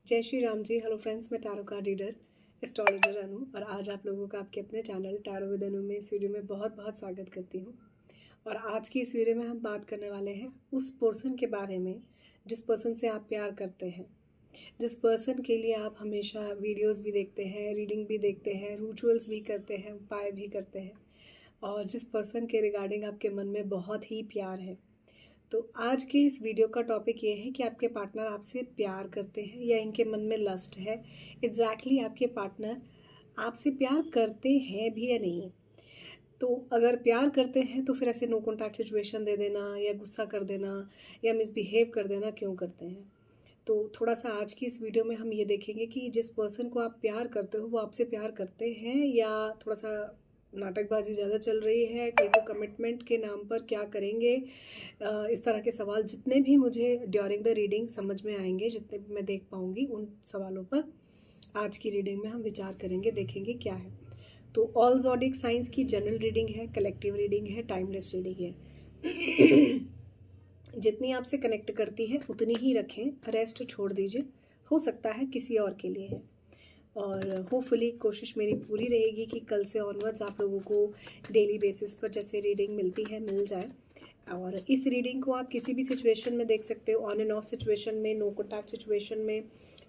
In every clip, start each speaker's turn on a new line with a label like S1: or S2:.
S1: जय श्री राम जी। Hello friends, मैं tarot card reader astrologer अनु और आज आप लोगों का आपके अपने चैनल टैरो विद अनु में इस वीडियो में बहुत बहुत स्वागत करती हूँ। और आज की इस वीडियो में हम बात करने वाले हैं उस पर्सन के बारे में जिस पर्सन से आप प्यार करते हैं, जिस पर्सन के लिए आप हमेशा वीडियोज़ भी देखते हैं, रीडिंग भी देखते हैं, रिचुअल्स भी करते हैं, उपाय भी करते हैं और जिस पर्सन के रिगार्डिंग आपके मन में बहुत ही प्यार है। तो आज की इस वीडियो का टॉपिक ये है कि आपके पार्टनर आपसे प्यार करते हैं या इनके मन में लस्ट है। एग्जैक्टली आपके पार्टनर आपसे प्यार करते हैं भी या नहीं। तो अगर प्यार करते हैं तो फिर ऐसे नो कॉन्टैक्ट सिचुएशन दे देना या गुस्सा कर देना या मिसबिहेव कर देना क्यों करते हैं। तो थोड़ा सा आज की इस वीडियो में हम ये देखेंगे कि जिस पर्सन को आप प्यार करते हो वो आपसे प्यार करते हैं या थोड़ा सा नाटकबाजी ज़्यादा चल रही है, कल को कमिटमेंट के नाम पर क्या करेंगे। इस तरह के सवाल जितने भी मुझे ड्यूरिंग द रीडिंग समझ में आएंगे, जितने भी मैं देख पाऊंगी, उन सवालों पर आज की रीडिंग में हम विचार करेंगे, देखेंगे क्या है। तो ऑल ज़ोडिक साइंस की जनरल रीडिंग है, कलेक्टिव रीडिंग है, टाइमलेस रीडिंग है। जितनी आपसे कनेक्ट करती है उतनी ही रखें, रेस्ट छोड़ दीजिए। हो सकता है किसी और के लिए है और होपफुली कोशिश मेरी पूरी रहेगी कि कल से ऑनवर्ड्स आप लोगों को डेली बेसिस पर जैसे रीडिंग मिलती है मिल जाए। और इस रीडिंग को आप किसी भी सिचुएशन में देख सकते हो, ऑन एंड ऑफ सिचुएशन में, नो कॉन्टैक्ट सिचुएशन में,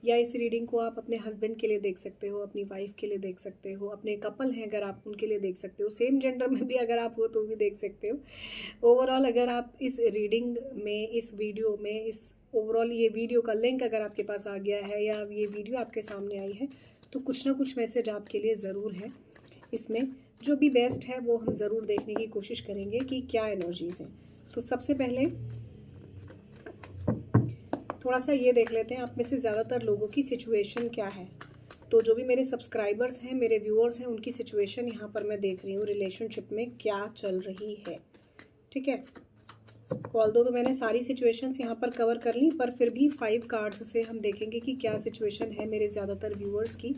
S1: या इस रीडिंग को आप अपने हस्बैंड के लिए देख सकते हो, अपनी वाइफ के लिए देख सकते हो, अपने कपल हैं अगर आप उनके लिए देख सकते हो, सेम जेंडर में भी अगर आप हो तो भी देख सकते हो। ओवरऑल अगर आप इस रीडिंग में, इस वीडियो में, इस ओवरऑल ये वीडियो का लिंक अगर आपके पास आ गया है या ये वीडियो आपके सामने आई है तो कुछ ना कुछ मैसेज आपके लिए ज़रूर है। इसमें जो भी बेस्ट है वो हम ज़रूर देखने की कोशिश करेंगे कि क्या एनर्जीज़ हैं। तो सबसे पहले थोड़ा सा ये देख लेते हैं आप में से ज़्यादातर लोगों की सिचुएशन क्या है। तो जो भी मेरे सब्सक्राइबर्स हैं, मेरे व्यूअर्स हैं, उनकी सिचुएशन यहाँ पर मैं देख रही हूँ, रिलेशनशिप में क्या चल रही है। ठीक है, ऑल्दो तो मैंने सारी सिचुएशंस यहाँ पर कवर कर ली, पर फिर भी 5 कार्ड्स से हम देखेंगे कि क्या सिचुएशन है मेरे ज़्यादातर व्यूअर्स की,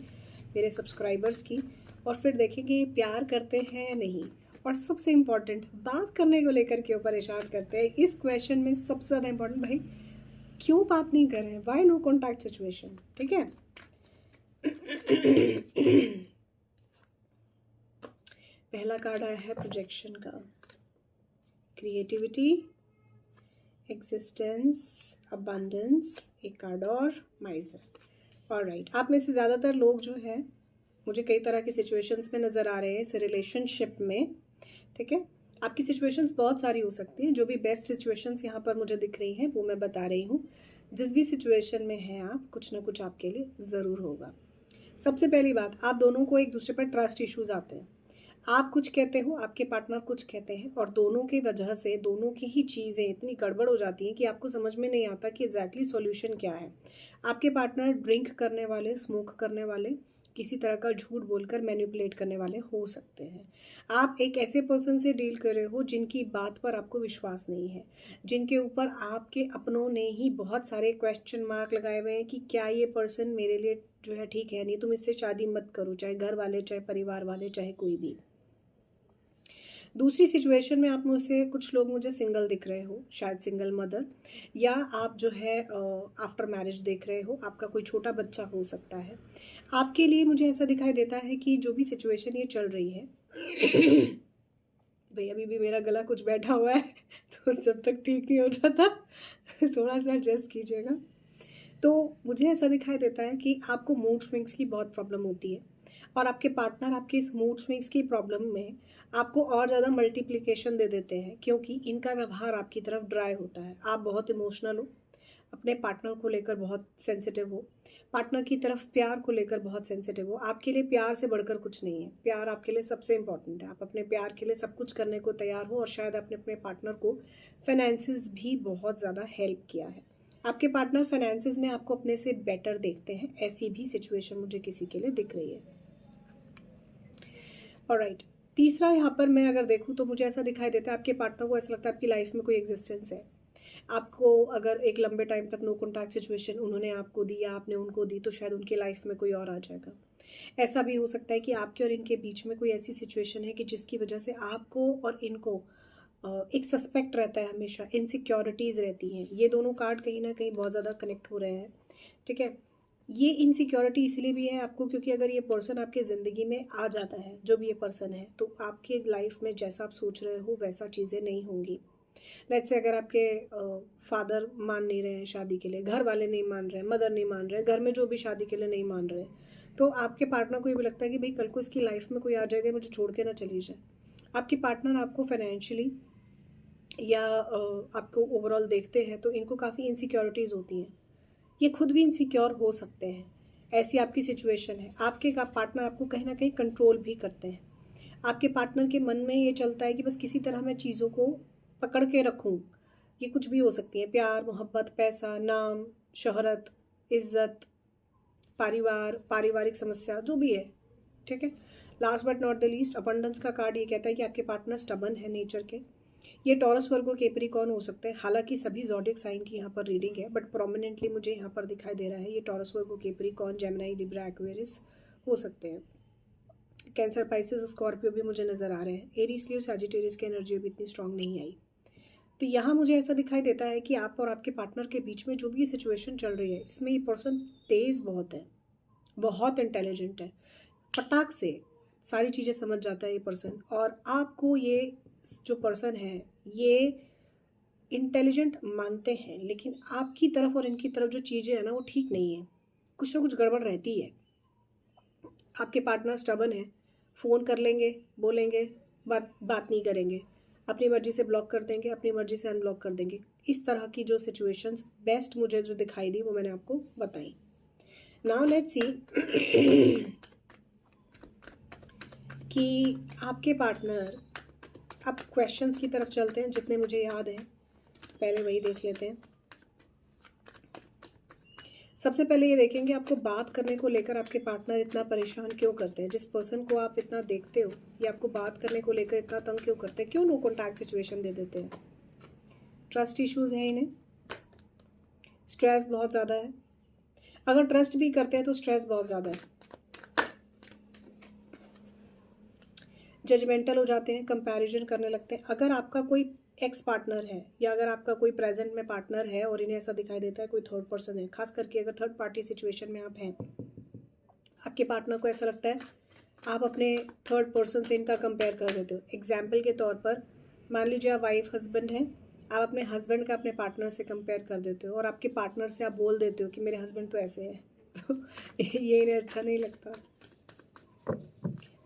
S1: मेरे सब्सक्राइबर्स की, और फिर देखेंगे प्यार करते हैं या नहीं। और सबसे इम्पॉर्टेंट बात करने को लेकर क्यों परेशान करते हैं, इस क्वेश्चन में सबसे ज़्यादा इम्पॉर्टेंट, भाई क्यों बात नहीं कर रहे हैं, वाई नो कॉन्टैक्ट सिचुएशन। ठीक है। पहला कार्ड आया है प्रोजेक्शन का, क्रिएटिविटी, एग्जिस्टेंस, अबंडेंस, एक कार्ड और माइजर। ऑलराइट, आप में से ज़्यादातर लोग जो है मुझे कई तरह की सिचुएशंस में नज़र आ रहे हैं इस रिलेशनशिप में। ठीक है, आपकी सिचुएशंस बहुत सारी हो सकती हैं, जो भी बेस्ट सिचुएशंस यहाँ पर मुझे दिख रही हैं वो मैं बता रही हूँ। जिस भी सिचुएशन में हैं आप, कुछ ना कुछ आपके लिए ज़रूर होगा। सबसे पहली बात, आप दोनों को एक दूसरे पर ट्रस्ट इश्यूज़ आते हैं। आप कुछ कहते हो, आपके पार्टनर कुछ कहते हैं और दोनों की वजह से दोनों की ही चीज़ें इतनी गड़बड़ हो जाती हैं कि आपको समझ में नहीं आता कि एग्जैक्टली सॉल्यूशन क्या है। आपके पार्टनर ड्रिंक करने वाले, स्मोक करने वाले, किसी तरह का झूठ बोलकर मैनिपुलेट करने वाले हो सकते हैं। आप एक ऐसे पर्सन से डील कर रहे हो जिनकी बात पर आपको विश्वास नहीं है, जिनके ऊपर आपके अपनों ने ही बहुत सारे क्वेश्चन मार्क लगाए हुए हैं कि क्या ये पर्सन मेरे लिए जो है ठीक है, नहीं तुम इससे शादी मत करो, चाहे घर वाले, चाहे परिवार वाले, चाहे कोई भी। दूसरी सिचुएशन में आप मुझसे, कुछ लोग मुझे सिंगल दिख रहे हो, शायद सिंगल मदर, या आप जो है आफ्टर मैरिज देख रहे हो, आपका कोई छोटा बच्चा हो सकता है। आपके लिए मुझे ऐसा दिखाई देता है कि जो भी सिचुएशन ये चल रही है भाई अभी भी मेरा गला कुछ बैठा हुआ है तो जब तक ठीक नहीं हो जाता थोड़ा सा एडजस्ट कीजिएगा। तो मुझे ऐसा दिखाई देता है कि आपको मूड स्विंग्स की बहुत प्रॉब्लम होती है और आपके पार्टनर आपके इस मूड स्विंग्स की प्रॉब्लम में आपको और ज़्यादा मल्टीप्लिकेशन दे देते हैं, क्योंकि इनका व्यवहार आपकी तरफ ड्राई होता है। आप बहुत इमोशनल हो, अपने पार्टनर को लेकर बहुत सेंसिटिव हो, पार्टनर की तरफ प्यार को लेकर बहुत सेंसिटिव हो। आपके लिए प्यार से बढ़कर कुछ नहीं है, प्यार आपके लिए सबसे इम्पॉर्टेंट है। आप अपने प्यार के लिए सब कुछ करने को तैयार हो और शायद आपने अपने पार्टनर को फाइनेंसिस भी बहुत ज़्यादा हेल्प किया है। आपके पार्टनर फाइनेंसिस में आपको अपने से बेटर देखते हैं, ऐसी भी सिचुएशन मुझे किसी के लिए दिख रही है। ऑलराइट, तीसरा यहाँ पर मैं अगर देखूँ तो मुझे ऐसा दिखाई देता है आपके पार्टनर को ऐसा लगता है आपकी लाइफ में कोई एग्जिस्टेंस है। आपको अगर एक लंबे टाइम तक नो कॉन्टैक्ट सिचुएशन उन्होंने आपको दी या आपने उनको दी तो शायद उनकी लाइफ में कोई और आ जाएगा। ऐसा भी हो सकता है कि आपके और इनके बीच में कोई ऐसी सिचुएशन है कि जिसकी वजह से आपको और इनको एक सस्पेक्ट रहता है, हमेशा इनसिक्योरिटीज़ रहती हैं। ये दोनों कार्ड कहीं ना कहीं बहुत ज़्यादा कनेक्ट हो रहे हैं। ठीक है, ये इनसिक्योरिटी इसलिए भी है आपको क्योंकि अगर ये पर्सन आपके ज़िंदगी में आ जाता है, जो भी ये पर्सन है, तो आपके लाइफ में जैसा आप सोच रहे हो वैसा चीज़ें नहीं होंगी। लेट्स से अगर आपके फादर मान नहीं रहे हैं शादी के लिए, घर वाले नहीं मान रहे हैं, मदर नहीं मान रहे हैं, घर में जो भी शादी के लिए नहीं मान रहे हैं, तो आपके पार्टनर को ये भी लगता है कि भाई कल को इसकी लाइफ में कोई आ जाएगा, मुझे छोड़ के ना चली जाए। आपके पार्टनर आपको फाइनेंशियली या आपको ओवरऑल देखते हैं तो इनको काफ़ी इनसिक्योरिटीज़ होती हैं। ये खुद भी इनसिक्योर हो सकते हैं। ऐसी आपकी सिचुएशन है, आपके का पार्टनर आपको कहीं न कहीं कंट्रोल भी करते हैं। आपके पार्टनर के मन में ये चलता है कि बस किसी तरह मैं चीज़ों को पकड़ के रखूँ। ये कुछ भी हो सकती है, प्यार, मोहब्बत, पैसा, नाम, शोहरत, इज़्ज़त, पारिवारिक समस्या, जो भी है, ठीक है? Last but not the least abundance का कार्ड ये कहता है कि आपके पार्टनर स्टबर्न है नेचर के। ये टॉरस, वर्गो, कैप्रिकॉर्न हो सकते हैं। हालांकि सभी ज़ोडिएक साइन की यहाँ पर रीडिंग है, बट प्रोमिनेंटली मुझे यहाँ पर दिखाई दे रहा है ये टॉरस, वर्गो, कैप्रिकॉर्न, जेमिनी, लिब्रा, एक्वेरियस हो सकते हैं। कैंसर, पाइसेस, स्कॉर्पियो भी मुझे नज़र आ रहे हैं। एरीज, लियो, सैजिटेरियस की एनर्जी अभी इतनी स्ट्रांग नहीं आई। तो यहाँ मुझे ऐसा दिखाई देता है कि आप और आपके पार्टनर के बीच में जो भी सिचुएशन चल रही है, इसमें ये पर्सन तेज़ बहुत है, बहुत इंटेलिजेंट है, फटाक से सारी चीज़ें समझ जाता है ये पर्सन। और आपको ये जो पर्सन है ये इंटेलिजेंट मानते हैं, लेकिन आपकी तरफ और इनकी तरफ जो चीज़ें हैं ना वो ठीक नहीं है, कुछ ना कुछ गड़बड़ रहती है। आपके पार्टनर स्टबर्न है, फ़ोन कर लेंगे, बोलेंगे, बात नहीं करेंगे, अपनी मर्ज़ी से ब्लॉक कर देंगे, अपनी मर्ज़ी से अनब्लॉक कर देंगे। इस तरह की जो सिचुएशंस बेस्ट मुझे जो दिखाई दी वो मैंने आपको बताई। नाउ लेट्स सी कि आपके पार्टनर, अब क्वेश्चंस की तरफ चलते हैं जितने मुझे याद हैं, पहले वही देख लेते हैं। सबसे पहले ये देखेंगे आपको बात करने को लेकर आपके पार्टनर इतना परेशान क्यों करते हैं। जिस पर्सन को आप इतना देखते हो ये आपको बात करने को लेकर इतना तंग क्यों करते हैं, क्यों नो कॉन्टैक्ट सिचुएशन दे देते हैं। ट्रस्ट इश्यूज़ हैं इन्हें, स्ट्रेस बहुत ज़्यादा है, अगर ट्रस्ट भी करते हैं तो स्ट्रेस बहुत ज़्यादा है, जजमेंटल हो जाते हैं, कंपैरिजन करने लगते हैं। अगर आपका कोई एक्स पार्टनर है या अगर आपका कोई प्रेजेंट में पार्टनर है और इन्हें ऐसा दिखाई देता है कोई थर्ड पर्सन है, खास करके अगर थर्ड पार्टी सिचुएशन में आप हैं, आपके पार्टनर को ऐसा लगता है आप अपने थर्ड पर्सन से इनका कंपेयर कर देते हो। एग्जाम्पल के तौर पर मान लीजिए आप वाइफ हस्बैंड हैं, आप अपने हस्बैंड का अपने पार्टनर से कंपेयर कर देते हो और आपके पार्टनर से आप बोल देते हो कि मेरे हस्बैंड तो ऐसे हैं तो ये इन्हें अच्छा नहीं लगता।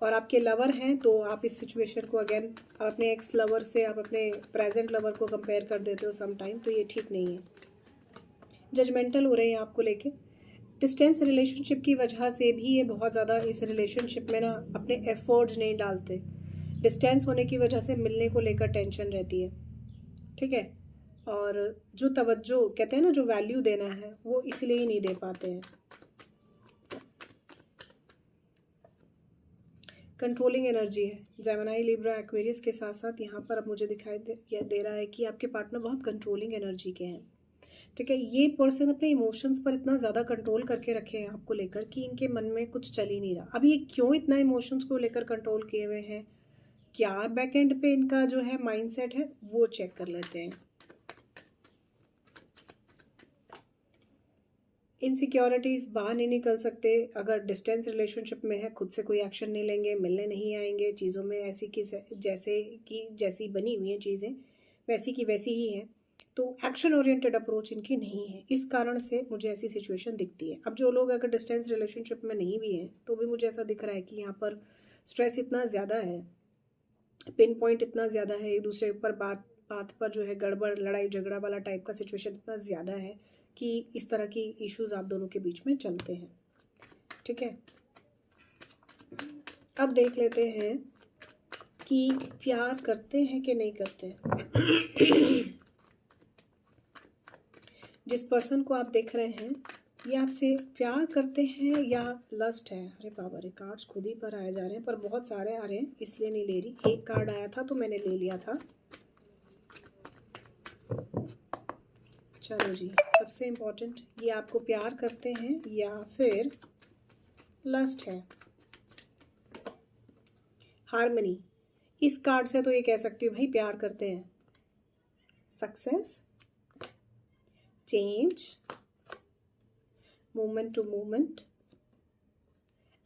S1: और आपके लवर हैं तो आप इस सिचुएशन को अगेन अपने एक्स लवर से आप अपने प्रेजेंट लवर को कंपेयर कर देते हो सम टाइम, तो ये ठीक नहीं है। जजमेंटल हो रहे हैं आपको लेके। डिस्टेंस रिलेशनशिप की वजह से भी ये बहुत ज़्यादा इस रिलेशनशिप में ना अपने एफर्ट्स नहीं डालते। डिस्टेंस होने की वजह से मिलने को लेकर टेंशन रहती है, ठीक है। और जो तवज्जो कहते हैं ना, जो वैल्यू देना है वो इसलिए ही नहीं दे पाते हैं। कंट्रोलिंग एनर्जी है, जेमिनी, लिब्रा, एक्वेरियस के साथ साथ यहाँ पर अब मुझे दिखाई दे रहा है कि आपके पार्टनर बहुत कंट्रोलिंग एनर्जी के हैं, ठीक है। ये पर्सन अपने इमोशंस पर इतना ज़्यादा कंट्रोल करके रखे हैं आपको लेकर कि इनके मन में कुछ चल ही नहीं रहा। अब ये क्यों इतना इमोशंस को लेकर कंट्रोल किए हुए हैं, क्या बैक एंड पे इनका जो है माइंडसेट है वो चेक कर लेते हैं। इनसिक्योरिटीज़ बाहर नहीं निकल सकते, अगर डिस्टेंस रिलेशनशिप में है खुद से कोई एक्शन नहीं लेंगे, मिलने नहीं आएंगे, चीज़ों में ऐसी कि जैसी बनी हुई हैं चीज़ें वैसी की वैसी ही हैं, तो एक्शन ओरिएंटेड अप्रोच इनकी नहीं है। इस कारण से मुझे ऐसी सिचुएशन दिखती है। अब जो लोग अगर डिस्टेंस रिलेशनशिप में नहीं भी हैं तो भी मुझे ऐसा दिख रहा है कि यहाँ पर स्ट्रेस इतना ज़्यादा है, पिन पॉइंट इतना ज़्यादा है, एक दूसरे पर बात पर जो है गड़बड़, लड़ाई झगड़ा वाला टाइप का सिचुएशन इतना ज़्यादा है कि इस तरह की इश्यूज आप दोनों के बीच में चलते हैं, ठीक है। अब देख लेते हैं कि प्यार करते हैं कि नहीं करते हैं। जिस पर्सन को आप देख रहे हैं ये आपसे प्यार करते हैं या लस्ट है। अरे बाबा रे, कार्ड्स खुद ही पर आए जा रहे हैं, पर बहुत सारे आ रहे हैं इसलिए नहीं ले रही। एक कार्ड आया था तो मैंने ले लिया था। चलो जी, सबसे इम्पोर्टेंट, ये आपको प्यार करते हैं या फिर लस्ट है। हार्मनी, इस कार्ड से तो ये कह सकती हूँ भाई प्यार करते हैं। Success, change, movement to movement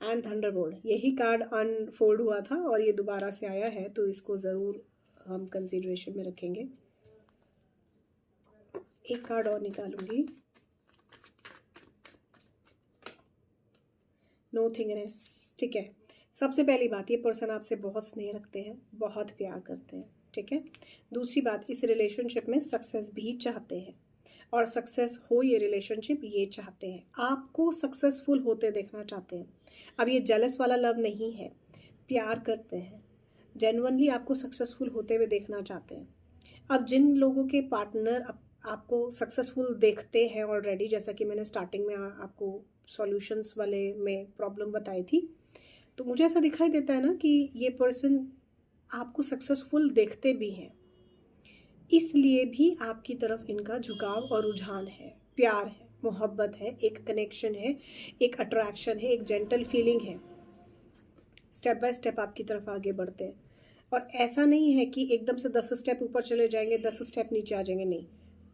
S1: and thunderbolt. यही कार्ड अनफोल्ड हुआ था और ये दोबारा से आया है, तो इसको ज़रूर हम कंसीडरेशन में रखेंगे। एक कार्ड और निकालूंगी। नो थिंगनेस। ठीक है, सबसे पहली बात, ये पर्सन आपसे बहुत स्नेह रखते हैं, बहुत प्यार करते हैं। ठीक है, दूसरी बात, इस रिलेशनशिप में सक्सेस भी चाहते हैं और सक्सेस हो ये रिलेशनशिप ये चाहते हैं, आपको सक्सेसफुल होते देखना चाहते हैं। अब ये जेलस वाला लव नहीं है, प्यार करते हैं, जेन्युइनली आपको सक्सेसफुल होते हुए देखना चाहते हैं। अब जिन लोगों के पार्टनर आपको सक्सेसफुल देखते हैं ऑलरेडी, जैसा कि मैंने स्टार्टिंग में आपको सॉल्यूशंस वाले में प्रॉब्लम बताई थी, तो मुझे ऐसा दिखाई देता है ना कि ये पर्सन आपको सक्सेसफुल देखते भी हैं, इसलिए भी आपकी तरफ इनका झुकाव और रुझान है, प्यार है, मोहब्बत है, एक कनेक्शन है, एक अट्रैक्शन है, एक जेंटल फीलिंग है। स्टेप बाय स्टेप आपकी तरफ आगे बढ़ते हैं और ऐसा नहीं है कि एकदम से 10 स्टेप ऊपर चले जाएंगे, 10 स्टेप नीचे आ जाएंगे, नहीं,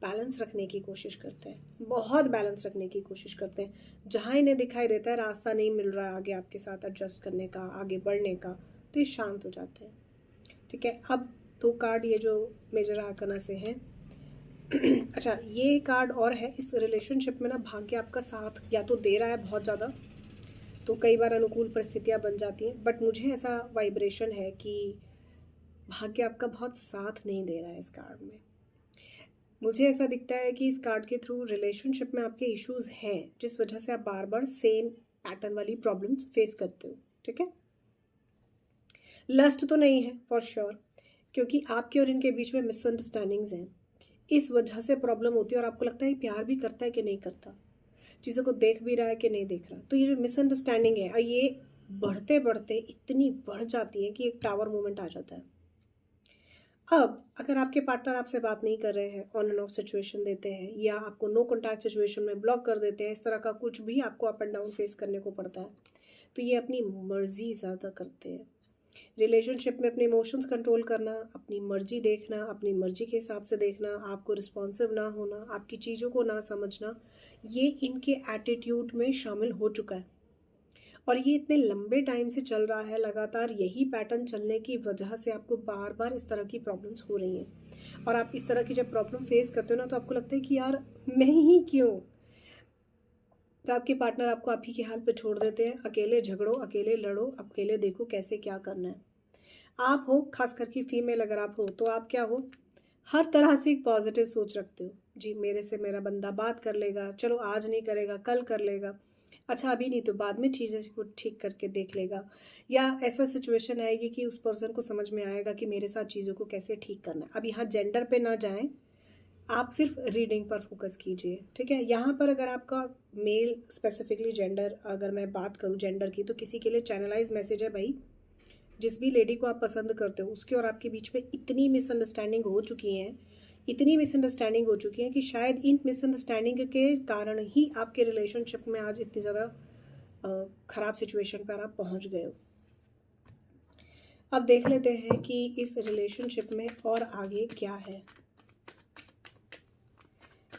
S1: बैलेंस रखने की कोशिश करते हैं, बहुत बैलेंस रखने की कोशिश करते हैं। जहाँ इन्हें दिखाई देता है रास्ता नहीं मिल रहा है आगे आपके साथ एडजस्ट करने का, आगे बढ़ने का, तो ये शांत हो जाते हैं। ठीक है, अब 2 कार्ड ये जो मेजर आर्कना से हैं अच्छा, ये कार्ड और है, इस रिलेशनशिप में ना भाग्य आपका साथ या तो दे रहा है बहुत ज़्यादा, तो कई बार अनुकूल परिस्थितियाँ बन जाती हैं, बट मुझे ऐसा वाइब्रेशन है कि भाग्य आपका बहुत साथ नहीं दे रहा है इस कार्ड में। मुझे ऐसा दिखता है कि इस कार्ड के थ्रू रिलेशनशिप में आपके इश्यूज हैं, जिस वजह से आप बार बार सेम पैटर्न वाली प्रॉब्लम्स फेस करते हो। ठीक है, लस्ट तो नहीं है फॉर श्योर, क्योंकि आपके और इनके बीच में मिसअंडरस्टैंडिंग्स हैं, इस वजह से प्रॉब्लम होती है और आपको लगता है प्यार भी करता है कि नहीं करता, चीज़ों को देख भी रहा है कि नहीं देख रहा। तो ये जो मिसअंडरस्टैंडिंग है, और ये बढ़ते बढ़ते इतनी बढ़ जाती है कि एक टावर मूवमेंट आ जाता है। अब अगर आपके पार्टनर आपसे बात नहीं कर रहे हैं, ऑन एंड ऑफ सिचुएशन देते हैं, या आपको नो कॉन्टैक्ट सिचुएशन में ब्लॉक कर देते हैं, इस तरह का कुछ भी आपको अप एंड डाउन फेस करने को पड़ता है, तो ये अपनी मर्जी ज़्यादा करते हैं। रिलेशनशिप में अपने इमोशंस कंट्रोल करना, अपनी मर्जी देखना, अपनी मर्जी के हिसाब से देखना, आपको रिस्पॉन्सिव ना होना, आपकी चीज़ों को ना समझना, ये इनके एटीट्यूड में शामिल हो चुका है और ये इतने लंबे टाइम से चल रहा है। लगातार यही पैटर्न चलने की वजह से आपको बार बार इस तरह की प्रॉब्लम्स हो रही हैं और आप इस तरह की जब प्रॉब्लम फेस करते हो ना, तो आपको लगता है कि यार मैं ही क्यों, तो आपके पार्टनर आपको आप ही के हाल पे छोड़ देते हैं। अकेले झगड़ो, अकेले लड़ो, अकेले देखो कैसे क्या करना है। आप हो, खास करके फीमेल अगर आप हो, तो आप क्या हो, हर तरह से एक पॉजिटिव सोच रखते हो। जी, मेरे से मेरा बंदा बात कर लेगा, चलो आज नहीं करेगा कल कर लेगा, अच्छा अभी नहीं तो बाद में चीज़ें को ठीक करके देख लेगा, या ऐसा सिचुएशन आएगी कि उस पर्सन को समझ में आएगा कि मेरे साथ चीज़ों को कैसे ठीक करना है। अब यहाँ जेंडर पे ना जाएं, आप सिर्फ रीडिंग पर फोकस कीजिए। ठीक है, यहाँ पर अगर आपका मेल स्पेसिफिकली जेंडर, अगर मैं बात करूँ जेंडर की, तो किसी के लिए चैनलाइज मैसेज है भाई, जिस भी लेडी को आप पसंद करते हो उसके और आपके बीच में इतनी मिसअंडरस्टैंडिंग हो चुकी हैं, इतनी मिसअंडरस्टैंडिंग हो चुकी है कि शायद इन मिसअंडरस्टैंडिंग के कारण ही आपके रिलेशनशिप में आज इतनी ज़्यादा ख़राब सिचुएशन पर आप पहुंच गए हो। अब देख लेते हैं कि इस रिलेशनशिप में और आगे क्या है।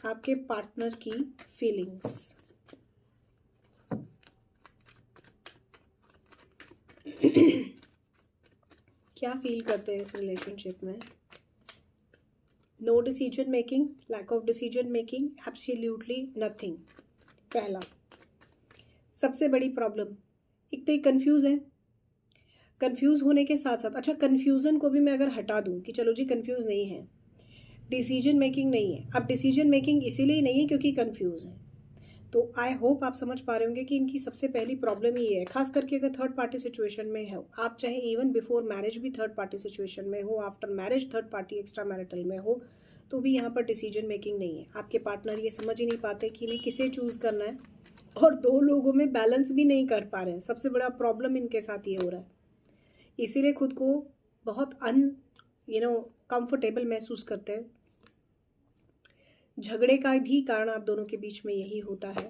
S1: आपके पार्टनर की फीलिंग्स, क्या फील करते हैं इस रिलेशनशिप में। No decision making, lack of decision making, absolutely nothing. पहला सबसे बड़ी प्रॉब्लम, एक तो ये कंफ्यूज है, कंफ्यूज होने के साथ साथ, अच्छा कंफ्यूजन को भी मैं अगर हटा दूं कि चलो जी कंफ्यूज नहीं है, डिसीजन मेकिंग नहीं है। अब डिसीजन मेकिंग इसीलिए नहीं है क्योंकि कंफ्यूज है, तो आई होप आप समझ पा रहे होंगे कि इनकी सबसे पहली प्रॉब्लम ये है, खास करके अगर थर्ड पार्टी सिचुएशन में हो आप, चाहे इवन बिफोर मैरिज भी थर्ड पार्टी सिचुएशन में हो, after marriage third party extra marital में हो, तो भी यहाँ पर डिसीजन मेकिंग नहीं है। आपके पार्टनर ये समझ ही नहीं पाते कि इन्हें किसे चूज़ करना है और 2 लोगों में बैलेंस भी नहीं कर पा रहे हैं। सबसे बड़ा प्रॉब्लम इनके साथ ये हो रहा है, इसीलिए खुद को बहुत कंफर्टेबल महसूस करते हैं। झगड़े का भी कारण आप दोनों के बीच में यही होता है।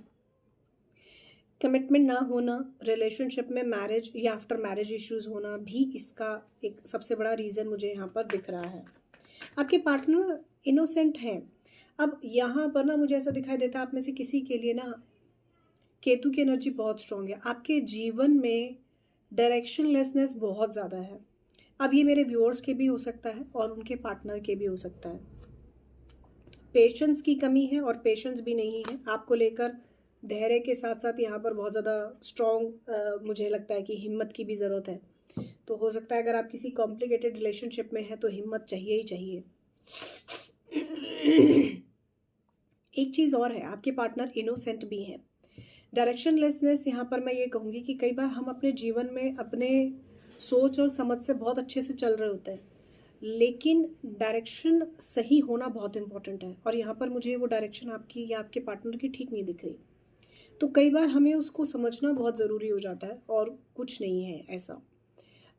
S1: कमिटमेंट ना होना, रिलेशनशिप में मैरिज या आफ्टर मैरिज इश्यूज होना भी इसका एक सबसे बड़ा रीज़न मुझे यहाँ पर दिख रहा है। आपके पार्टनर इनोसेंट हैं। अब यहाँ पर ना मुझे ऐसा दिखाई देता है आप में से किसी के लिए ना केतु की एनर्जी बहुत स्ट्रांग है। आपके जीवन में डायरेक्शनलेसनेस बहुत ज़्यादा है। अब ये मेरे व्यूअर्स के भी हो सकता है और उनके पार्टनर के भी हो सकता है। पेशेंस की कमी है और पेशेंस भी नहीं है आपको लेकर। धैर्य के साथ साथ यहाँ पर बहुत ज़्यादा स्ट्रॉन्ग मुझे लगता है कि हिम्मत की भी ज़रूरत है। तो हो सकता है अगर आप किसी कॉम्प्लिकेटेड रिलेशनशिप में हैं तो हिम्मत चाहिए ही चाहिए। एक चीज़ और है, आपके पार्टनर इनोसेंट भी हैं। डायरेक्शनलेसनेस यहाँ पर मैं ये कहूँगी कि कई बार हम अपने जीवन में अपने सोच और समझ से बहुत अच्छे से चल रहे होते हैं, लेकिन डायरेक्शन सही होना बहुत इम्पोर्टेंट है। और यहाँ पर मुझे वो डायरेक्शन आपकी या आपके पार्टनर की ठीक नहीं दिख रही, तो कई बार हमें उसको समझना बहुत ज़रूरी हो जाता है। और कुछ नहीं है ऐसा,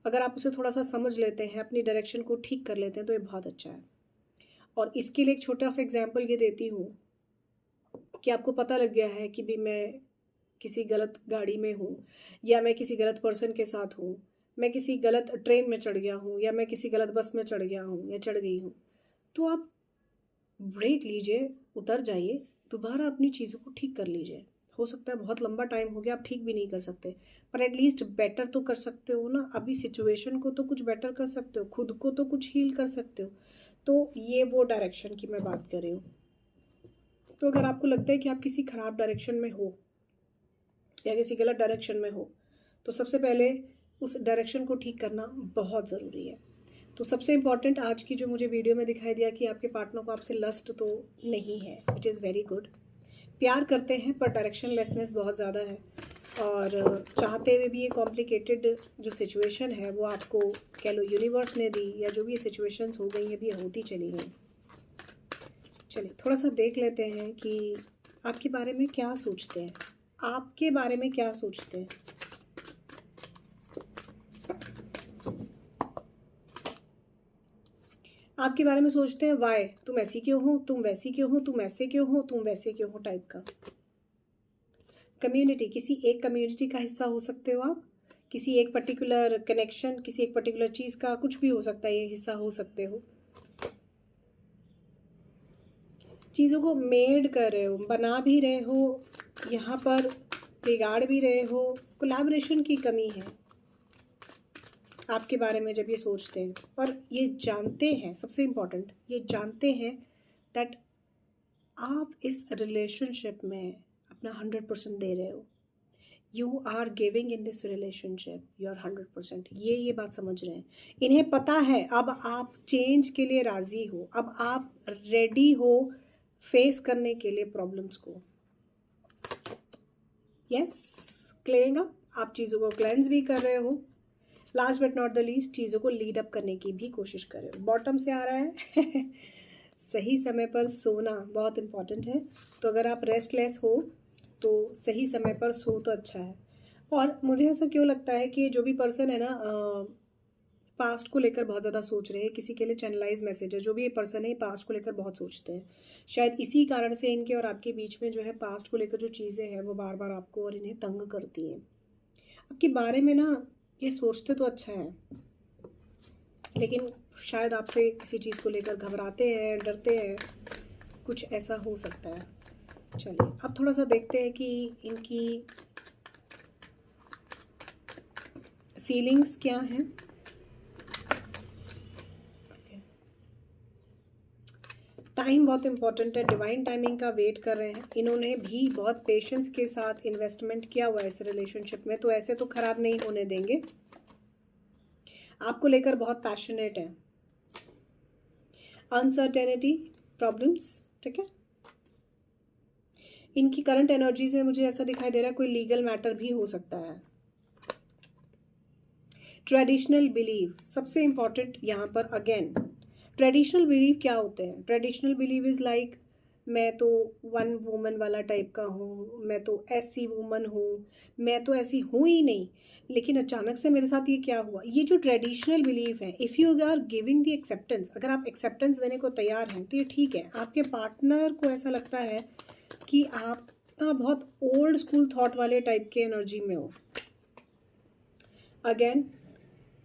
S1: अगर आप उसे थोड़ा सा समझ लेते हैं, अपनी डायरेक्शन को ठीक कर लेते हैं तो ये बहुत अच्छा है। और इसके लिए एक छोटा सा एग्जाम्पल ये देती हूँ कि आपको पता लग गया है कि भी मैं किसी गलत गाड़ी में हूँ, या मैं किसी गलत पर्सन के साथ हूँ, मैं किसी गलत ट्रेन में चढ़ गया हूँ, या मैं किसी गलत बस में चढ़ गया हूँ या चढ़ गई हूँ, तो आप ब्रेक लीजिए, उतर जाइए, दोबारा अपनी चीज़ों को ठीक कर लीजिए। हो सकता है बहुत लंबा टाइम हो गया, आप ठीक भी नहीं कर सकते, पर एटलीस्ट बेटर तो कर सकते हो ना। अभी सिचुएशन को तो कुछ बेटर कर सकते हो, खुद को तो कुछ हील कर सकते हो। तो ये वो डायरेक्शन की मैं बात कर रही हूँ। तो अगर आपको लगता है कि आप किसी ख़राब डायरेक्शन में हो या किसी गलत डायरेक्शन में हो, तो सबसे पहले उस डायरेक्शन को ठीक करना बहुत ज़रूरी है। तो सबसे इम्पॉर्टेंट आज की जो मुझे वीडियो में दिखाई दिया कि आपके पार्टनर को आपसे लस्ट तो नहीं है, इट इज़ वेरी गुड। प्यार करते हैं पर डायरेक्शनलेसनेस बहुत ज़्यादा है, और चाहते हुए भी ये कॉम्प्लिकेटेड जो सिचुएशन है वो आपको कह लो यूनिवर्स ने दी, या जो भी ये सिचुएशंस हो गई ये भी होती चली गई। चलिए थोड़ा सा देख लेते हैं कि आपके बारे में क्या सोचते हैं, आपके बारे में क्या सोचते हैं। आपके बारे में सोचते हैं वाई, तुम ऐसी क्यों हो, तुम वैसी क्यों हो, तुम ऐसे क्यों हो, तुम वैसे क्यों हो टाइप का। कम्युनिटी, किसी एक कम्युनिटी का हिस्सा हो सकते हो आप, किसी एक पर्टिकुलर कनेक्शन, किसी एक पर्टिकुलर चीज़ का कुछ भी हो सकता है, ये हिस्सा हो सकते हो। चीज़ों को मेड कर रहे हो, बना भी रहे हो, यहाँ पर बिगाड़ भी रहे हो। कोलैबोरेशन की कमी है आपके बारे में जब ये सोचते हैं, और ये जानते हैं, सबसे इम्पॉर्टेंट ये जानते हैं दैट आप इस रिलेशनशिप में अपना 100% दे रहे हो। You are giving in this relationship your 100%, ये बात समझ रहे हैं। इन्हें पता है अब आप चेंज के लिए राज़ी हो, अब आप रेडी हो फेस करने के लिए प्रॉब्लम्स को। यस, क्लियरिंग अप, आप चीज़ों को क्लेंस भी कर रहे हो। Last but not the least, चीज़ों को लीड अप करने की भी कोशिश कर रहे हो। बॉटम से आ रहा है सही समय पर सोना बहुत इम्पॉर्टेंट है। तो अगर आप रेस्टलेस हो तो सही समय पर सो तो अच्छा है। और मुझे ऐसा क्यों लगता है कि जो भी पर्सन है ना, पास्ट को लेकर बहुत ज़्यादा सोच रहे हैं, किसी के लिए चैनलाइज मैसेज है, जो भी ये पर्सन है पास्ट को लेकर बहुत सोचते हैं। शायद इसी कारण से इनके और आपके बीच में जो है पास्ट को लेकर जो चीज़ें हैं वो बार बार आपको और इन्हें तंग करती हैं। आपके बारे में ना ये सोचते तो अच्छा है, लेकिन शायद आपसे किसी चीज़ को लेकर घबराते हैं, डरते हैं, कुछ ऐसा हो सकता है। चलिए अब थोड़ा सा देखते हैं कि इनकी फीलिंग्स क्या हैं। टाइम बहुत इंपॉर्टेंट है, डिवाइन टाइमिंग का वेट कर रहे हैं। इन्होंने भी बहुत पेशेंस के साथ इन्वेस्टमेंट किया हुआ है इस रिलेशनशिप में, तो ऐसे तो ख़राब नहीं होने देंगे। आपको लेकर बहुत पैशनेट है। अनसर्टेनिटी, प्रॉब्लम्स, ठीक है। इनकी करंट एनर्जीज में मुझे ऐसा दिखाई दे रहा है कोई लीगल मैटर भी हो सकता है। ट्रेडिशनल बिलीव सबसे इंपॉर्टेंट यहाँ पर। अगेन ट्रेडिशनल बिलीव क्या होते हैं? ट्रेडिशनल बिलीव इज़ लाइक मैं तो वन वुमन वाला टाइप का हूँ, मैं तो ऐसी वुमन हूँ, मैं तो ऐसी हूँ ही नहीं, लेकिन अचानक से मेरे साथ ये क्या हुआ। ये जो ट्रेडिशनल बिलीफ है, if you are giving the acceptance, अगर आप एक्सेप्टेंस देने को तैयार हैं तो ये ठीक है। आपके पार्टनर को ऐसा लगता है कि आप ना बहुत ओल्ड स्कूल थॉट वाले टाइप के एनर्जी में हो। अगेन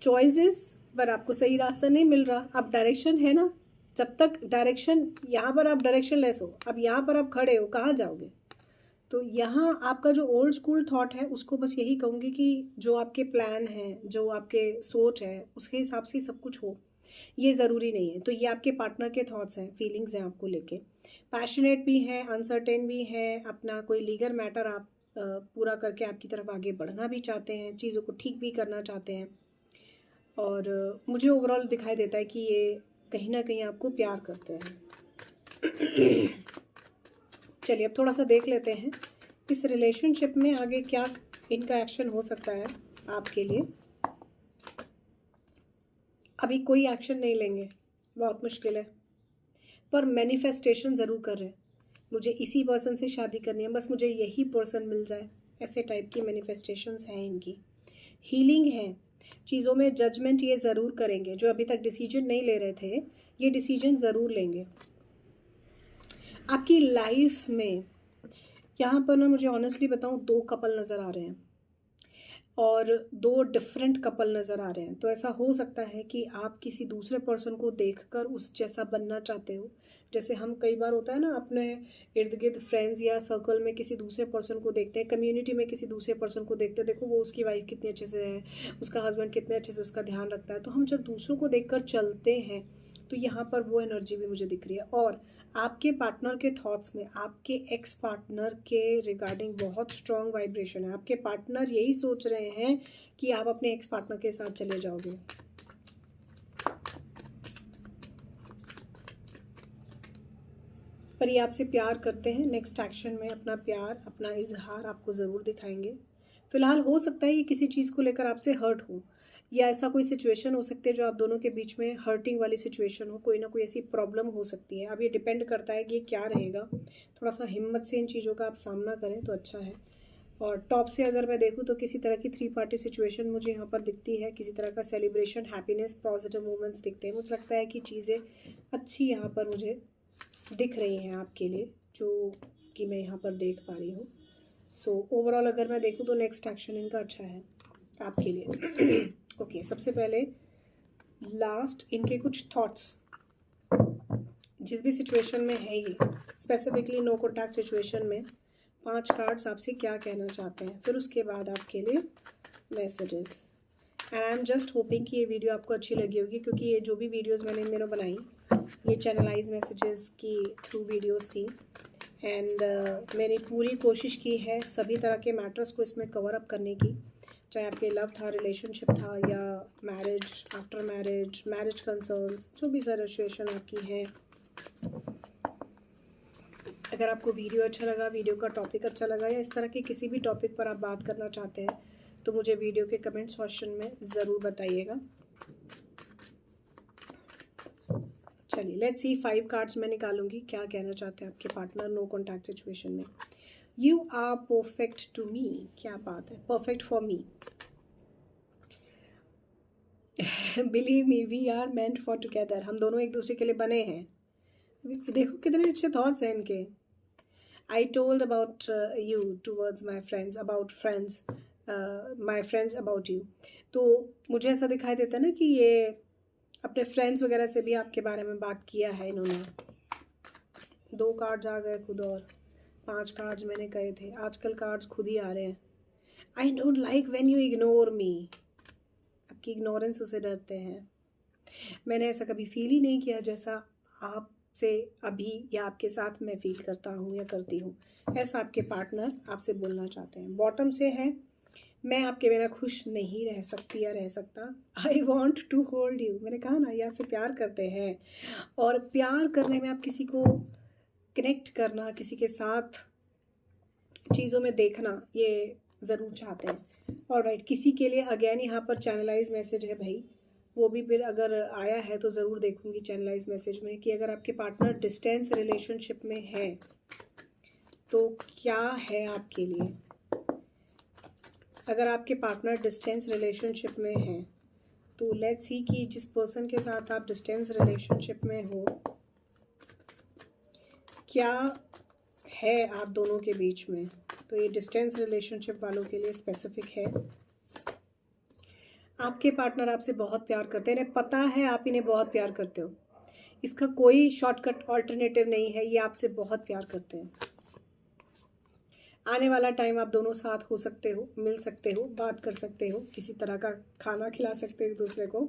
S1: चॉइसेस पर आपको सही रास्ता नहीं मिल रहा। अब डायरेक्शन है ना, जब तक डायरेक्शन, यहाँ पर आप डायरेक्शन लेस हो, अब यहाँ पर आप खड़े हो, कहाँ जाओगे? तो यहाँ आपका जो ओल्ड स्कूल थॉट है उसको बस यही कहूँगी कि जो आपके प्लान हैं, जो आपके सोच है, उसके हिसाब से सब कुछ हो, ये ज़रूरी नहीं है। तो ये आपके पार्टनर के थॉट्स हैं, फीलिंग्स हैं आपको लेके। पैशनेट भी हैं, अनसर्टेन भी हैं, अपना कोई लीगल मैटर आप पूरा करके आपकी तरफ आगे बढ़ना भी चाहते हैं, चीज़ों को ठीक भी करना चाहते हैं। और मुझे ओवरऑल दिखाई देता है कि ये कहीं ना कहीं आपको प्यार करते हैं। चलिए अब थोड़ा सा देख लेते हैं इस रिलेशनशिप में आगे क्या इनका एक्शन हो सकता है आपके लिए। अभी कोई एक्शन नहीं लेंगे, बहुत मुश्किल है, पर मैनिफेस्टेशन ज़रूर कर रहे हैं। मुझे इसी पर्सन से शादी करनी है, बस मुझे यही पर्सन मिल जाए, ऐसे टाइप की मैनिफेस्टेशंस हैं इनकी। हीलिंग है, चीज़ों में जजमेंट ये ज़रूर करेंगे। जो अभी तक डिसीजन नहीं ले रहे थे, ये डिसीजन ज़रूर लेंगे आपकी लाइफ में। यहाँ पर ना मुझे ऑनेस्टली बताऊँ, 2 कपल नज़र आ रहे हैं और 2 डिफरेंट कपल नज़र आ रहे हैं। तो ऐसा हो सकता है कि आप किसी दूसरे पर्सन को देखकर उस जैसा बनना चाहते हो। जैसे हम कई बार होता है ना, अपने इर्द गिर्द फ्रेंड्स या सर्कल में किसी दूसरे पर्सन को देखते हैं, कम्युनिटी में किसी दूसरे पर्सन को देखते हैं, देखो वो उसकी वाइफ कितनी अच्छे से है, उसका हस्बैंड कितने अच्छे से उसका ध्यान रखता है। तो हम जब दूसरों को देखकर चलते हैं तो यहाँ पर वो एनर्जी भी मुझे दिख रही है। और आपके पार्टनर के थॉट्स में आपके एक्स पार्टनर के रिगार्डिंग बहुत स्ट्रॉन्ग वाइब्रेशन है। आपके पार्टनर यही सोच रहे हैं कि आप अपने एक्स पार्टनर के साथ चले जाओगे। पर ये आपसे प्यार करते हैं। नेक्स्ट एक्शन में अपना प्यार, अपना इजहार आपको ज़रूर दिखाएंगे। फिलहाल हो सकता है ये किसी चीज़ को लेकर आपसे हर्ट हो, या ऐसा कोई सिचुएशन हो सकती है जो आप दोनों के बीच में हर्टिंग वाली सिचुएशन हो, कोई ना कोई ऐसी प्रॉब्लम हो सकती है। अब ये डिपेंड करता है कि ये क्या रहेगा। थोड़ा सा हिम्मत से इन चीज़ों का आप सामना करें तो अच्छा है। और टॉप से अगर मैं देखूँ तो किसी तरह की 3 पार्टी सिचुएशन मुझे यहाँ पर दिखती है। किसी तरह का सेलिब्रेशन, हैप्पीनेस, पॉजिटिव मोमेंट्स दिखते हैं। मुझे लगता है कि चीज़ें अच्छी यहाँ पर मुझे दिख रही हैं आपके लिए, जो कि मैं यहाँ पर देख पा रही हूँ। सो ओवरऑल अगर मैं देखूँ तो नेक्स्ट एक्शन इनका अच्छा है आपके लिए। ओके, सबसे पहले लास्ट इनके कुछ थॉट्स जिस भी सिचुएशन में है, ये स्पेसिफिकली नो कॉन्टैक्ट सिचुएशन में 5 कार्ड्स आपसे क्या कहना चाहते हैं, फिर उसके बाद आपके लिए messages. And I am just hoping कि ये वीडियो आपको अच्छी लगी होगी, क्योंकि ये जो भी वीडियोस मैंने इन दिनों बनाई ये चैनलाइज मैसेजेस की थ्रू वीडियोस थी। एंड मैंने पूरी कोशिश की है सभी तरह के मैटर्स को इसमें कवर अप करने की, चाहे आपके लव था, रिलेशनशिप था, या marriage, after marriage, marriage concerns, जो भी सिचुएशन आपकी है। अगर आपको वीडियो अच्छा लगा, वीडियो का टॉपिक अच्छा लगा, या इस तरह के किसी भी टॉपिक पर आप बात करना चाहते हैं, तो मुझे वीडियो के कमेंट सेक्शन में ज़रूर बताइएगा। चलिए लेट्स सी 5 कार्ड्स मैं निकालूंगी, क्या कहना चाहते हैं आपके पार्टनर नो कॉन्टैक्ट सिचुएशन में। You are perfect to me, क्या बात है, perfect for me. Believe me, we are meant for together, हम दोनों एक दूसरे के लिए बने हैं। देखो कितने अच्छे थॉट्स हैं इनके। I told about you towards my friends, about friends, my friends about you. तो मुझे ऐसा दिखाई देता है ना कि ये अपने फ्रेंड्स वगैरह से भी आपके बारे में बात किया है इन्होंने। 2 कार्ड्स आ गए खुद, और 5 कार्ड्स मैंने कहे थे। आजकल कार्ड्स खुद ही आ रहे हैं। I don't like when you ignore me, आपकी इग्नोरेंस से डरते हैं। मैंने ऐसा कभी फील ही नहीं किया जैसा आपसे अभी या आपके साथ मैं फील करता हूँ या करती हूँ। ऐसा आपके पार्टनर आपसे बोलना चाहते हैं। बॉटम से है, मैं आपके बिना खुश नहीं रह सकती या रह सकता। I want to hold you, मैंने कहा ना, ये आपसे प्यार करते हैं। और प्यार करने में आप किसी को कनेक्ट करना, किसी के साथ चीज़ों में देखना, ये ज़रूर चाहते हैं। और राइट, किसी के लिए अगेन यहाँ पर चैनलाइज मैसेज है भाई, वो भी फिर अगर आया है तो ज़रूर देखूंगी चैनलाइज मैसेज में, कि अगर आपके पार्टनर डिस्टेंस रिलेशनशिप में है तो क्या है आपके लिए। अगर आपके पार्टनर डिस्टेंस रिलेशनशिप में है तो लेट्स सी कि जिस पर्सन के साथ आप डिस्टेंस रिलेशनशिप में हो, क्या है आप दोनों के बीच में। तो ये डिस्टेंस रिलेशनशिप वालों के लिए स्पेसिफिक है। आपके पार्टनर आपसे बहुत प्यार करते हैं, इन्हें पता है आप इन्हें बहुत प्यार करते हो, इसका कोई शॉर्टकट ऑल्टरनेटिव नहीं है, ये आपसे बहुत प्यार करते हैं। आने वाला टाइम आप दोनों साथ हो सकते हो, मिल सकते हो, बात कर सकते हो, किसी तरह का खाना खिला सकते हो एक दूसरे को।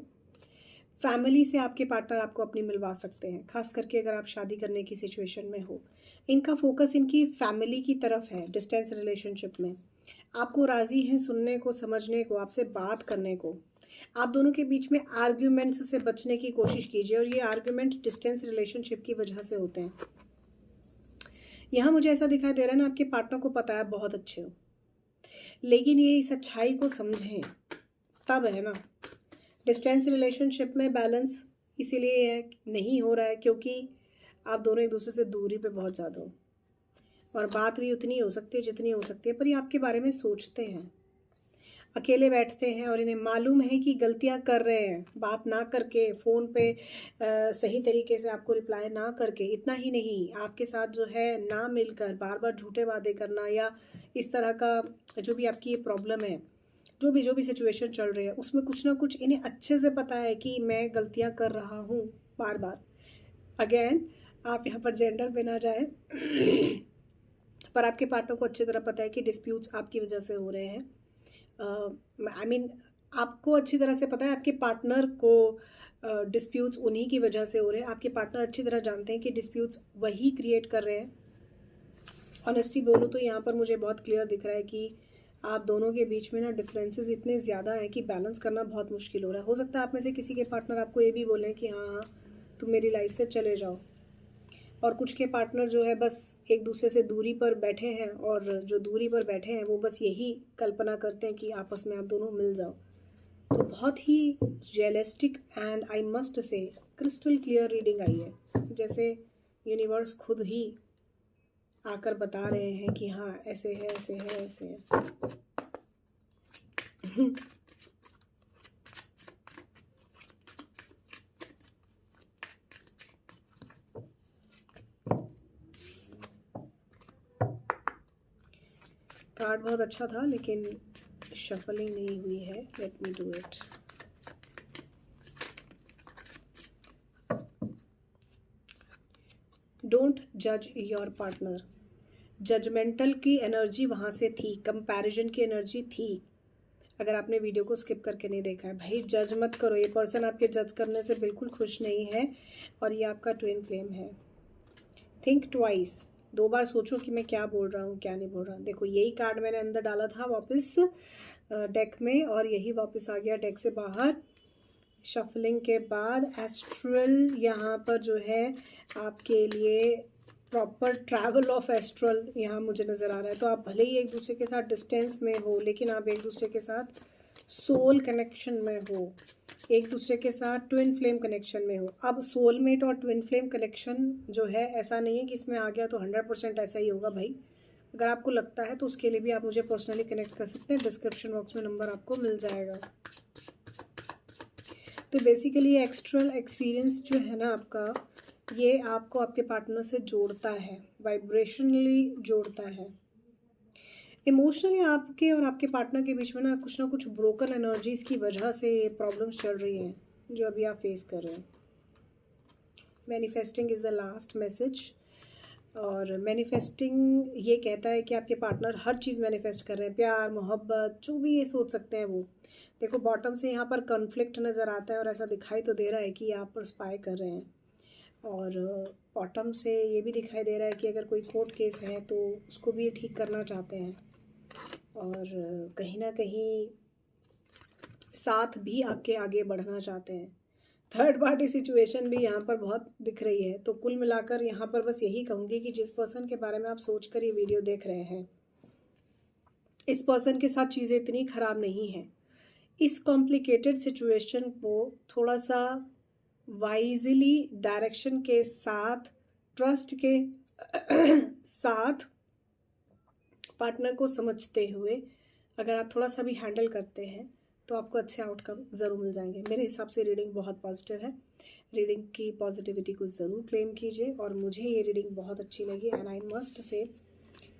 S1: फैमिली से आपके पार्टनर आपको अपनी मिलवा सकते हैं, खास करके अगर आप शादी करने की सिचुएशन में हो। इनका फोकस इनकी फैमिली की तरफ है डिस्टेंस रिलेशनशिप में। आपको राज़ी हैं सुनने को, समझने को, आपसे बात करने को। आप दोनों के बीच में आर्ग्यूमेंट्स से बचने की कोशिश कीजिए, और ये आर्ग्यूमेंट डिस्टेंस रिलेशनशिप की वजह से होते हैं। यहाँ मुझे ऐसा दिखाई दे रहा है ना, आपके पार्टनर को पता है बहुत अच्छे हो, लेकिन ये इस अच्छाई को समझें तब है ना। डिस्टेंस रिलेशनशिप में बैलेंस इसीलिए है नहीं हो रहा है क्योंकि आप दोनों एक दूसरे से दूरी पे बहुत ज़्यादा हो, और बात भी उतनी हो सकती है जितनी हो सकती है, पर ये आपके बारे में सोचते हैं। अकेले बैठते हैं और इन्हें मालूम है कि गलतियां कर रहे हैं, बात ना करके, फ़ोन पे सही तरीके से आपको रिप्लाई ना करके। इतना ही नहीं, आपके साथ जो है ना मिलकर बार बार झूठे वादे करना, या इस तरह का जो भी आपकी ये प्रॉब्लम है, जो भी सिचुएशन चल रही है, उसमें कुछ ना कुछ इन्हें अच्छे से पता है कि मैं गलतियां कर रहा हूँ बार बार। अगेन, आप यहाँ पर जेंडर पे ना जाए पर आपके पार्टनर को अच्छी तरह पता है कि डिस्प्यूट्स आपकी वजह से हो रहे हैं। आई मीन आपको अच्छी तरह से पता है आपके पार्टनर को डिस्प्यूट्स उन्हीं की वजह से हो रहे हैं। आपके पार्टनर अच्छी तरह जानते हैं कि डिस्प्यूट्स वही क्रिएट कर रहे हैं। ऑनेस्टली बोलूँ तो यहाँ पर मुझे बहुत क्लियर दिख रहा है कि आप दोनों के बीच में ना डिफरेंसेस इतने ज़्यादा हैं कि बैलेंस करना बहुत मुश्किल हो रहा है। हो सकता है आप में से किसी के पार्टनर आपको ये भी बोलें कि हाँ हाँ तुम मेरी लाइफ से चले जाओ, और कुछ के पार्टनर जो है बस एक दूसरे से दूरी पर बैठे हैं, और जो दूरी पर बैठे हैं वो बस यही कल्पना करते हैं कि आपस में आप दोनों मिल जाओ। तो बहुत ही realistic and I must say crystal clear reading आई है, जैसे यूनिवर्स खुद ही आकर बता रहे हैं कि हाँ ऐसे है, ऐसे है, ऐसे है। कार्ड बहुत अच्छा था लेकिन शफलिंग नहीं हुई है। Let me do it. Don't जज योर पार्टनर। जजमेंटल की एनर्जी वहाँ से थी, कंपैरिजन की एनर्जी थी। अगर आपने वीडियो को स्किप करके नहीं देखा है, भाई जज मत करो। ये पर्सन आपके जज करने से बिल्कुल खुश नहीं है, और ये आपका ट्विन फ्लेम है। थिंक ट्वाइस, 2 बार सोचो कि मैं क्या बोल रहा हूँ क्या नहीं बोल रहा। देखो यही कार्ड मैंने अंदर डाला था वापस डेक में, और यही वापस आ गया डेक से बाहर। शफलिंग के बाद एस्ट्रल यहाँ पर जो है आपके लिए प्रॉपर ट्रैवल ऑफ एस्ट्रल यहाँ मुझे नज़र आ रहा है। तो आप भले ही एक दूसरे के साथ डिस्टेंस में हो, लेकिन आप एक दूसरे के साथ सोल कनेक्शन में हो, एक दूसरे के साथ ट्विन फ्लेम कनेक्शन में हो। अब सोलमेट और ट्विन फ्लेम कनेक्शन जो है, ऐसा नहीं है कि इसमें आ गया तो 100% ऐसा ही होगा भाई। अगर आपको लगता है तो उसके लिए भी आप मुझे पर्सनली कनेक्ट कर सकते हैं, डिस्क्रिप्शन बॉक्स में नंबर आपको मिल जाएगा। तो बेसिकली एक्स्ट्रल एक्सपीरियंस जो है ना आपका, ये आपको आपके पार्टनर से जोड़ता है, वाइब्रेशनली जोड़ता है। इमोशनली आपके और आपके पार्टनर के बीच में ना कुछ ब्रोकन एनर्जीज की वजह से प्रॉब्लम्स चल रही हैं जो अभी आप फेस कर रहे हैं। Manifesting is the last message, और मैनिफेस्टिंग ये कहता है कि आपके पार्टनर हर चीज़ मैनिफेस्ट कर रहे हैं, प्यार, मोहब्बत, जो भी ये सोच सकते हैं वो। देखो बॉटम से यहाँ पर कॉन्फ्लिक्ट नज़र आता है, और ऐसा दिखाई तो दे रहा है कि आप पर स्पाई कर रहे हैं। और बॉटम से ये भी दिखाई दे रहा है कि अगर कोई कोर्ट केस है तो उसको भी ये ठीक करना चाहते हैं, और कहीं ना कहीं साथ भी आपके आगे बढ़ना चाहते हैं। थर्ड पार्टी सिचुएशन भी यहाँ पर बहुत दिख रही है। तो कुल मिलाकर यहाँ पर बस यही कहूँगी कि जिस पर्सन के बारे में आप सोच कर ये वीडियो देख रहे हैं, इस पर्सन के साथ चीज़ें इतनी ख़राब नहीं हैं। इस कॉम्प्लिकेटेड सिचुएशन को थोड़ा सा वाइजली, डायरेक्शन के साथ, ट्रस्ट के साथ, पार्टनर को समझते हुए अगर आप थोड़ा सा भी हैंडल करते हैं तो आपको अच्छे आउटकम ज़रूर मिल जाएंगे। मेरे हिसाब से रीडिंग बहुत पॉजिटिव है। रीडिंग की पॉजिटिविटी को ज़रूर क्लेम कीजिए, और मुझे ये रीडिंग बहुत अच्छी लगी, एंड आई मस्ट से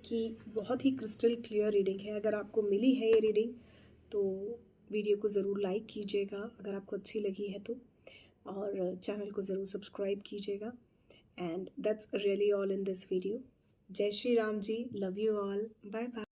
S1: कि बहुत ही क्रिस्टल क्लियर रीडिंग है। अगर आपको मिली है ये रीडिंग तो वीडियो को ज़रूर लाइक कीजिएगा अगर आपको अच्छी लगी है तो, और चैनल को ज़रूर सब्सक्राइब कीजिएगा। And that's really all in this video. जय Shri Ram ji, love you all, bye bye.